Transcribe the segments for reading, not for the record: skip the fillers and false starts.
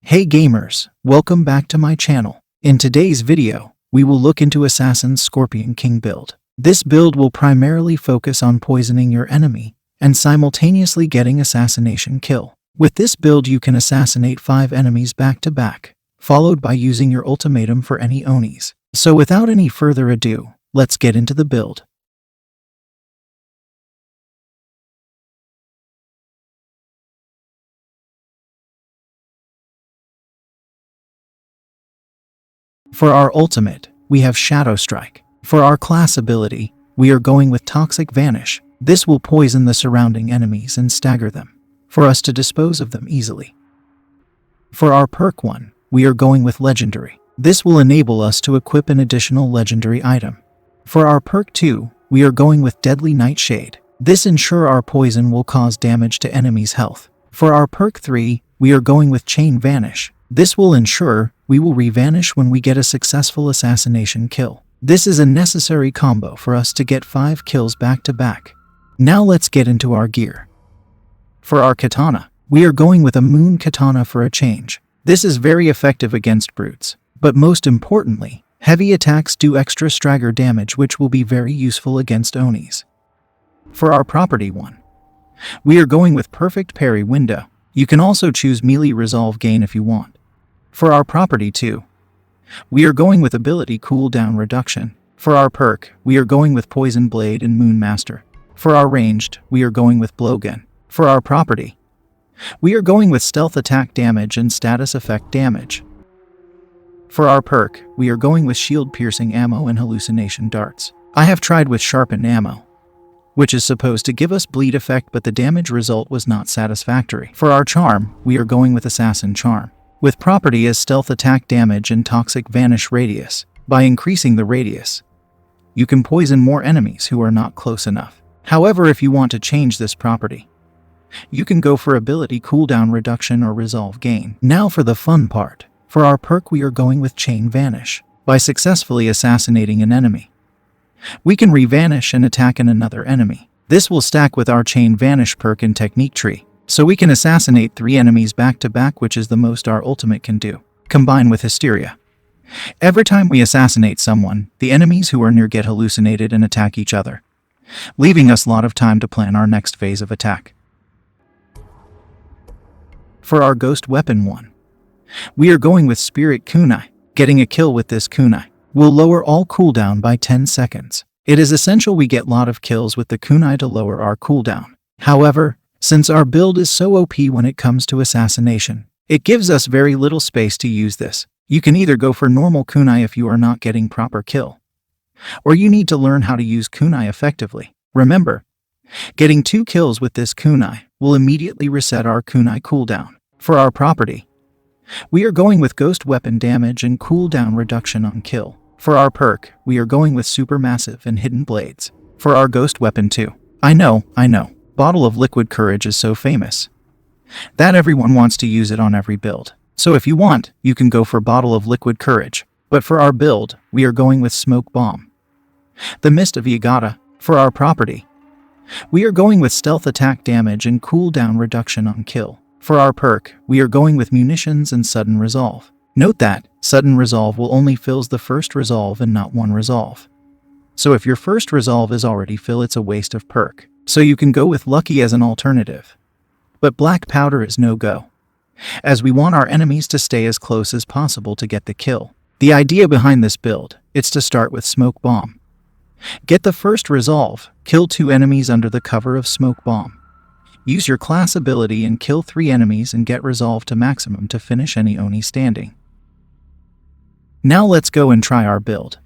Hey gamers, welcome back to my channel. In today's video, we will look into Assassin's Scorpion King build. This build will primarily focus on poisoning your enemy and simultaneously getting assassination kill. With this build you can assassinate 5 enemies back to back, followed by using your ultimatum for any Onis. So without any further ado, let's get into the build. For our ultimate, we have Shadow Strike. For our class ability, we are going with Toxic Vanish. This will poison the surrounding enemies and stagger them, for us to dispose of them easily. For our perk 1, we are going with Legendary. This will enable us to equip an additional legendary item. For our perk 2, we are going with Deadly Nightshade. This ensures our poison will cause damage to enemies' health. For our perk 3, we are going with Chain Vanish. This will ensure we will re-vanish when we get a successful assassination kill. This is a necessary combo for us to get 5 kills back to back. Now let's get into our gear. For our katana, we are going with a Moon Katana for a change. This is very effective against brutes, but most importantly, heavy attacks do extra stagger damage which will be very useful against Onis. For our property 1, we are going with Perfect Parry Window. You can also choose Melee Resolve Gain if you want. For our property 2, we are going with Ability Cooldown Reduction. For our perk, we are going with Poison Blade and Moon Master. For our ranged, we are going with Blowgun. For our property, we are going with Stealth Attack Damage and Status Effect Damage. For our perk, we are going with Shield Piercing Ammo and Hallucination Darts. I have tried with Sharpened Ammo, which is supposed to give us bleed effect, but the damage result was not satisfactory. For our charm, we are going with Assassin Charm, with property as Stealth Attack Damage and Toxic Vanish Radius. By increasing the radius, you can poison more enemies who are not close enough. However, if you want to change this property, you can go for Ability Cooldown Reduction or Resolve Gain. Now for the fun part. For our perk we are going with Chain Vanish. By successfully assassinating an enemy, we can re-vanish and attack another enemy. This will stack with our Chain Vanish perk and technique tree, so we can assassinate 3 enemies back to back, which is the most our ultimate can do. Combined with Hysteria, every time we assassinate someone, the enemies who are near get hallucinated and attack each other, leaving us a lot of time to plan our next phase of attack. For our ghost weapon 1, we are going with Spirit Kunai. Getting a kill with this kunai will lower all cooldown by 10 seconds. It is essential we get a lot of kills with the kunai to lower our cooldown. However, since our build is so OP when it comes to assassination, it gives us very little space to use this. You can either go for normal kunai if you are not getting proper kill, or you need to learn how to use kunai effectively. Remember, getting 2 kills with this kunai will immediately reset our kunai cooldown. For our property, we are going with Ghost Weapon Damage and Cooldown Reduction on kill. For our perk, we are going with Supermassive and Hidden Blades. For our Ghost Weapon 2, I know, Bottle of Liquid Courage is so famous that everyone wants to use it on every build. So if you want, you can go for Bottle of Liquid Courage. But for our build, we are going with Smoke Bomb, the Mist of Yagata. For our property, we are going with Stealth Attack Damage and Cooldown Reduction on kill. For our perk, we are going with Munitions and Sudden Resolve. Note that Sudden Resolve will only fills the first resolve and not one resolve. So if your first resolve is already fill, it's a waste of perk. So you can go with Lucky as an alternative. But Black Powder is no go, as we want our enemies to stay as close as possible to get the kill. The idea behind this build is to start with Smoke Bomb. Get the first resolve, kill 2 enemies under the cover of Smoke Bomb. Use your class ability and kill 3 enemies and get resolve to maximum to finish any Oni standing. Now let's go and try our build.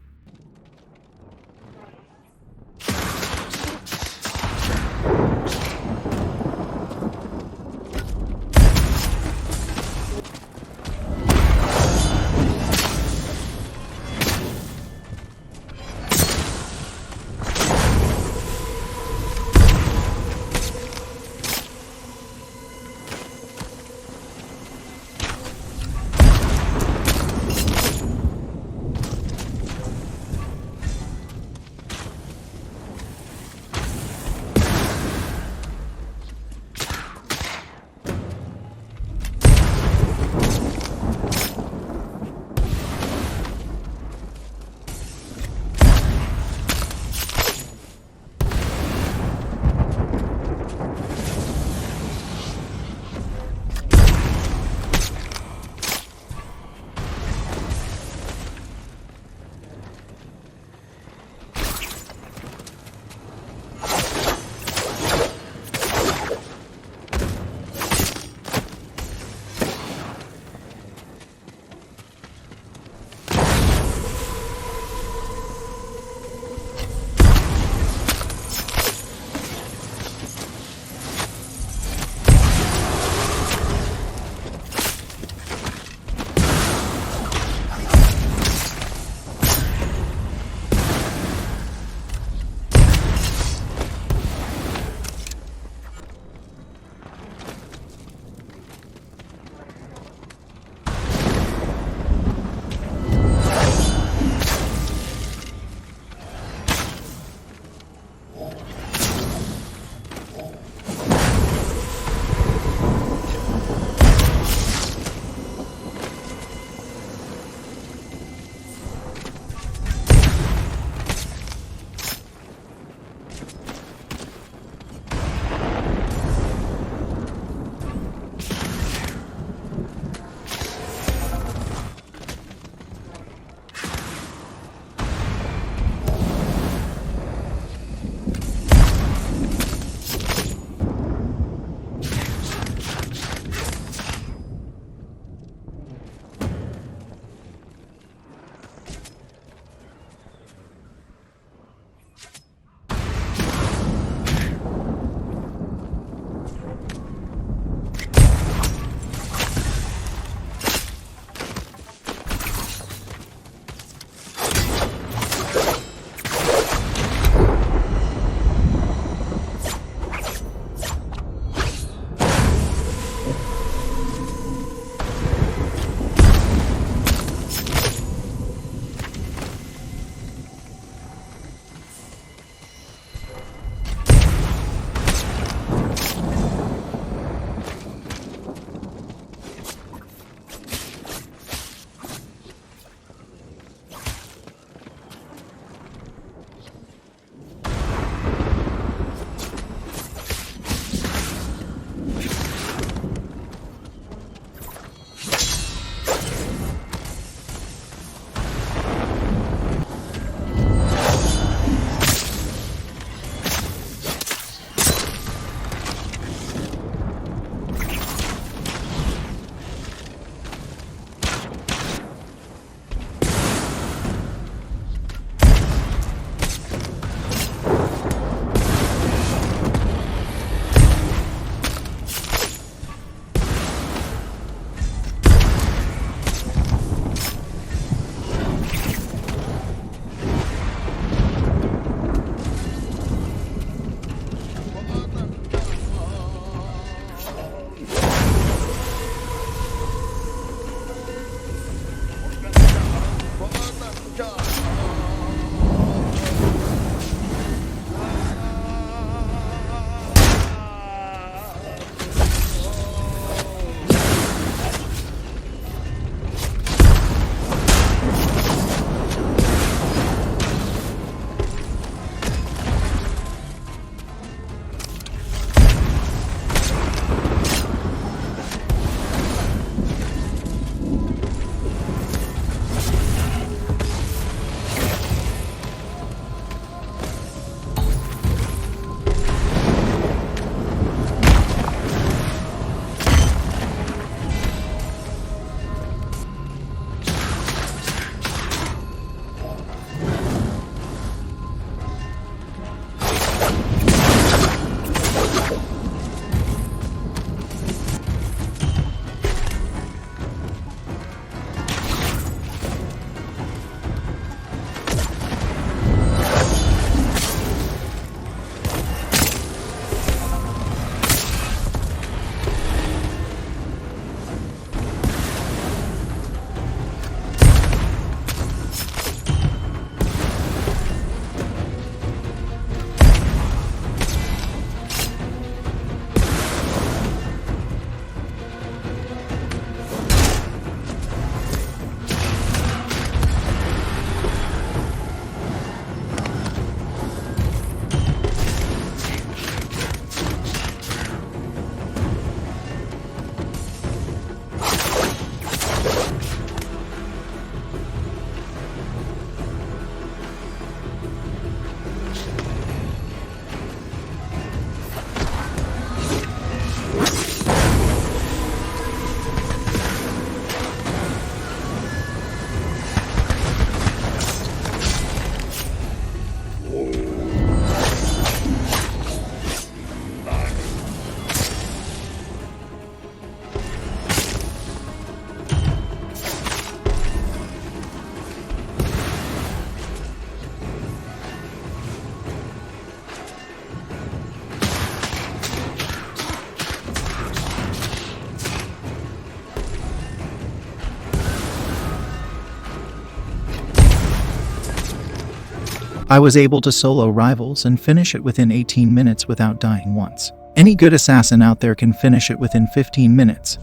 I was able to solo rivals and finish it within 18 minutes without dying once. Any good assassin out there can finish it within 15 minutes.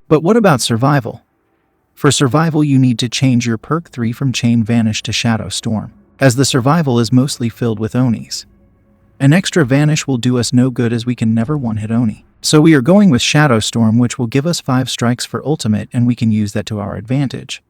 But what about survival? For survival, you need to change your perk 3 from Chain Vanish to Shadow Storm, as the survival is mostly filled with Onis. An extra Vanish will do us no good as we can never one-hit Oni. So we are going with Shadow Storm, which will give us 5 strikes for ultimate, and we can use that to our advantage.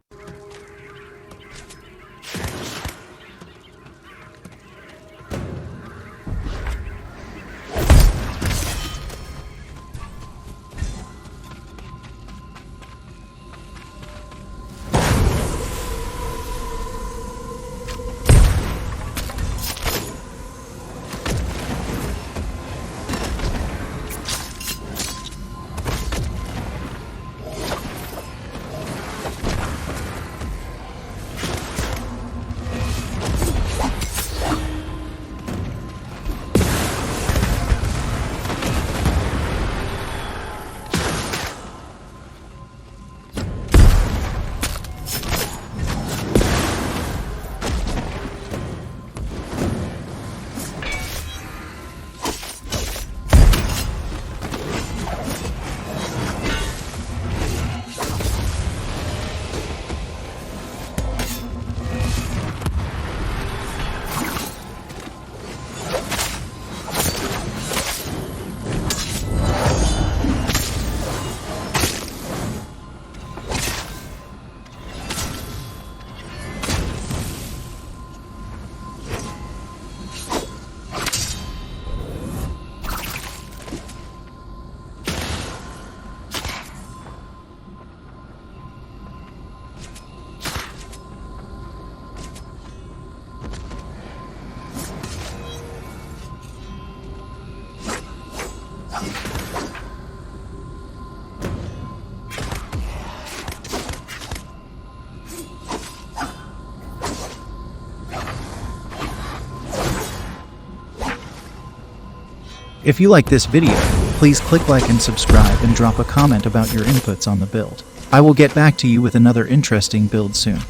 If you like this video, please click like and subscribe and drop a comment about your inputs on the build. I will get back to you with another interesting build soon.